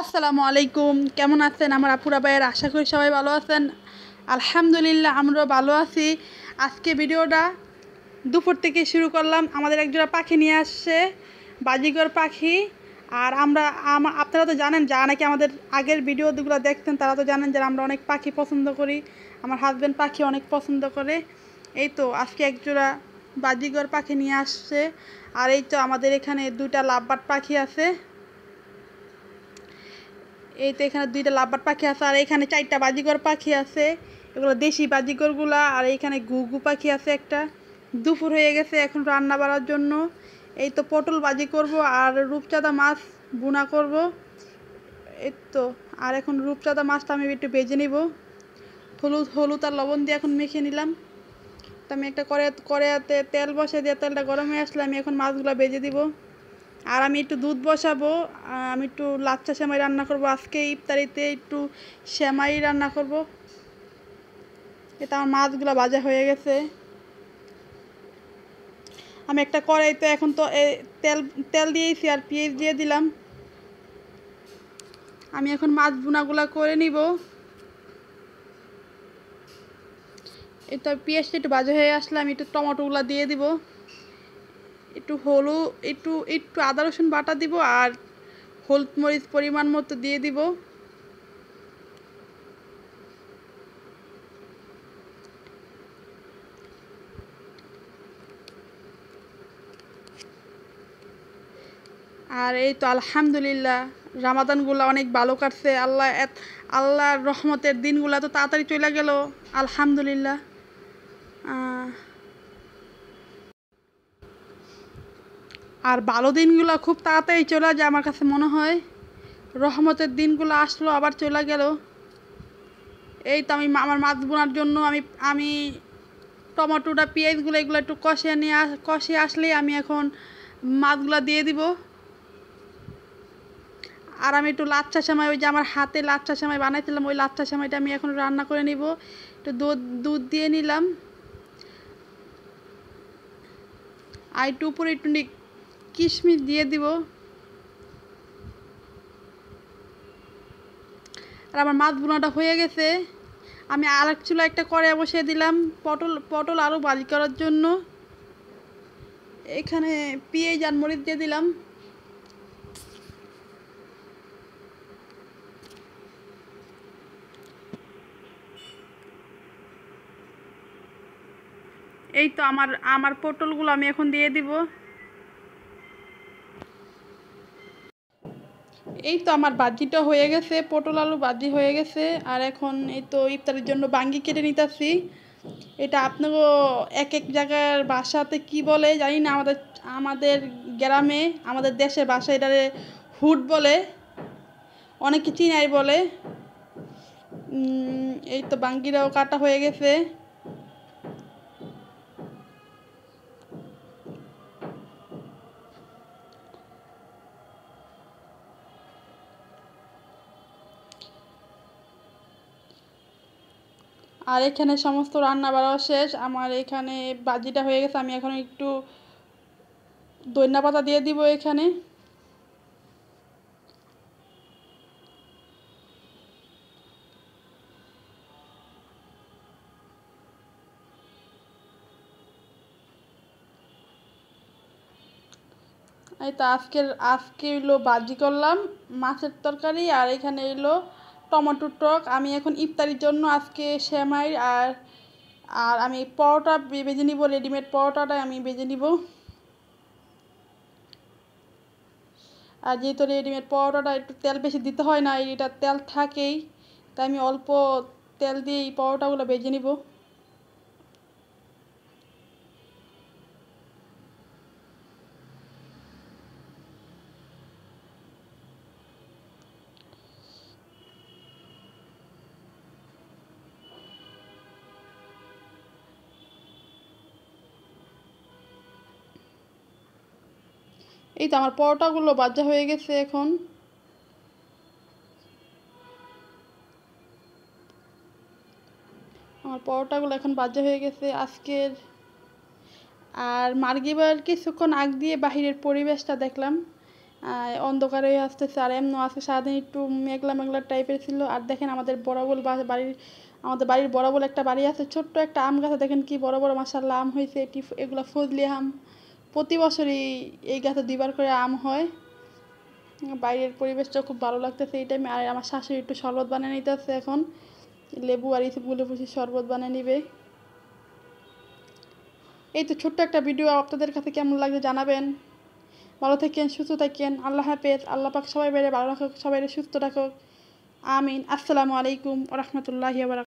আসসালামু আলাইকুম। কেমন আছেন আমার আপুরা ভাইয়ের? আশা করি সবাই ভালো আছেন। আলহামদুলিল্লাহ আমরাও ভালো আছি। আজকে ভিডিওটা দুপুর থেকে শুরু করলাম। আমাদের একজোড়া পাখি নিয়ে আসছে, বাজিগর পাখি। আর আপনারা তো জানেন, যা নাকি আমাদের আগের ভিডিওগুলো দেখতেন তারা তো জানেন যে আমরা অনেক পাখি পছন্দ করি। আমার হাজব্যান্ড পাখি অনেক পছন্দ করে। এই তো আজকে একজোড়া বাজিগর পাখি নিয়ে আসছে। আর এই তো আমাদের এখানে দুইটা লাভবার্ড পাখি আছে। এই তো এখানে দুইটা লাভবার্ড পাখি আছে, আর এখানে চারটা বাজিগর পাখি আছে। এগুলো দেশি বাজিগরগুলা। আর এইখানে ঘুঘু পাখি আছে একটা। দুপুর হয়ে গেছে, এখন রান্না বাড়ার জন্য এই তো পটল ভাজি করব আর রূপচাঁদা মাছ ভুনা করব। এই তো আর এখন রূপচাঁদা মাছটা আমি একটু ভেজে নিব। হলুদ আর লবণ দিয়ে এখন মেখে নিলাম। তো আমি একটা কড়াইতে তেল বসে দিয়ে তেলটা গরম হয়ে আসলে আমি এখন মাছগুলো ভেজে দিব। আর আমি একটু দুধ বসাবো। আমি একটু লাচ্চা সেমাই রান্না করব আজকে ইফতারিতে, একটু সেমাই রান্না করব। এটা আমার মাছগুলো ভাজা হয়ে গেছে। আমি একটা কড়াইতে এখন তো তেল তেল দিয়েছি আর পেঁয়াজ দিয়ে দিলাম। আমি এখন মাছ ভুনাগুলা করে নিব। এটা পেঁয়াজটা একটু ভাজা হয়ে আসলে আমি একটু টমেটোগুলো দিয়ে দিব। একটু হলুদ, একটু আদা রসুন বাটা দিব, আর হলুদ মরিচ পরিমাণ মতো দিয়ে দিব। আর এই তো আলহামদুলিল্লাহ রামাদানগুলো অনেক ভালো কাটছে। আল্লাহর রহমতের দিনগুলো তো তাড়াতাড়ি চলে গেল। আলহামদুলিল্লাহ। আর ভালো দিনগুলো খুব তাড়াতাড়ি চলে যায় আমার কাছে মনে হয়। রহমতের দিনগুলো আসলো আবার চলে গেল। এই তো আমি আমার মাছ বোনার জন্য আমি আমি টমেটোটা পেঁয়াজগুলো এগুলো একটু কষিয়ে আসলেই আমি এখন মাছগুলো দিয়ে দিব। আর আমি একটু লাচ্চা সেমাই, ওই যে আমার হাতে লাচ্চা সেমাই বানাইছিলাম, ওই লাচ্চা সেমাইটা আমি এখন রান্না করে নিব। একটু দুধ দিয়ে নিলাম। আর একটু উপরে একটু কিশমিশ দিয়ে দিব। আর আমার মাছ ভুনাটা হয়ে গেছে। আমি আরেক চুলা একটা কড়াই বসিয়ে দিলাম পটল আরও ভাজি করার জন্য। এখানে পেঁয়াজ আর মরিচ দিয়ে দিলাম। এই তো আমার পটলগুলো আমি এখন দিয়ে দিব। এই তো আমার ভাজিটা হয়ে গেছে, পটল আলু ভাজি হয়ে গেছে। আর এখন এই তো ইফতারের জন্য বাঙ্গি কেটে নিতেছি। এটা আপনারও এক এক জায়গার ভাষাতে কি বলে জানি না। আমাদের আমাদের গ্রামে, আমাদের দেশের ভাষা এটারে হুড বলে, অনেকে চিনাই বলে। এই তো বাঙ্গিরাও কাটা হয়ে গেছে। আর এখানে সমস্ত রান্না বাড়াও শেষ। আমার এখানে ভাজিটা হয়ে গেছে। আমি এখন একটু ধনিয়া পাতা দিয়ে দিব এখানে। এই তো আজকে হইলো ভাজি করলাম মাছের তরকারি, আর এখানে এলো টমেটোর টক। আমি এখন ইফতারির জন্য আজকে সেমাই আর আর আমি পরোটা ভেজে নিব। রেডিমেড পরোটাটা আমি ভেজে নিব। আর যেহেতু রেডিমেড পরোটাটা একটু তেল বেশি দিতে হয় না, এটা তেল থাকেই, তাই আমি অল্প তেল দিয়ে এই পরোটাগুলো ভেজে নিব। এই তো আমার পরোটাগুলো ভাজা হয়ে গেছে এখন। আমার পরোটাগুলো এখন ভাজা হয়ে গেছে আজকের। আর মার্গিবার কিছুক্ষণ আগ দিয়ে বাহিরের পরিবেশটা দেখলাম। অন্ধকার হয়ে আসতেছে, আর এমনও আছে সারাদিন একটু মেঘলা মেঘলা টাইপের ছিল। আর দেখেন আমাদের বাড়ির বরাবর একটা বাড়ি আছে, ছোট্ট একটা আম গাছে দেখেন কি বড় বড় মাশাআল্লাহ আম হয়েছে। এগুলো ফজলি আম, প্রতি বছরই এই গাছে 2বার করে আম হয়। বাইরের পরিবেশটা খুব ভালো লাগতেছে এই টাইমে। আর আমার শাশুড়ি একটু শরবত বানিয়ে নিতেছে এখন, লেবু আর ইসবগুলো বসে শরবত বানিয়ে নিবে। এই তো ছোট্ট একটা ভিডিও, আপনাদের কাছে কেমন লাগছে জানাবেন। ভালো থাকেন, সুস্থ থাকেন, আল্লাহ হাফেজ। আল্লাহ পাক সবাই ভালো রাখুক, সবাই সুস্থ রাখুক, আমিন। আসসালামু আলাইকুম ওয়া রাহমাতুল্লাহি ওয়া বারাকাতুহু।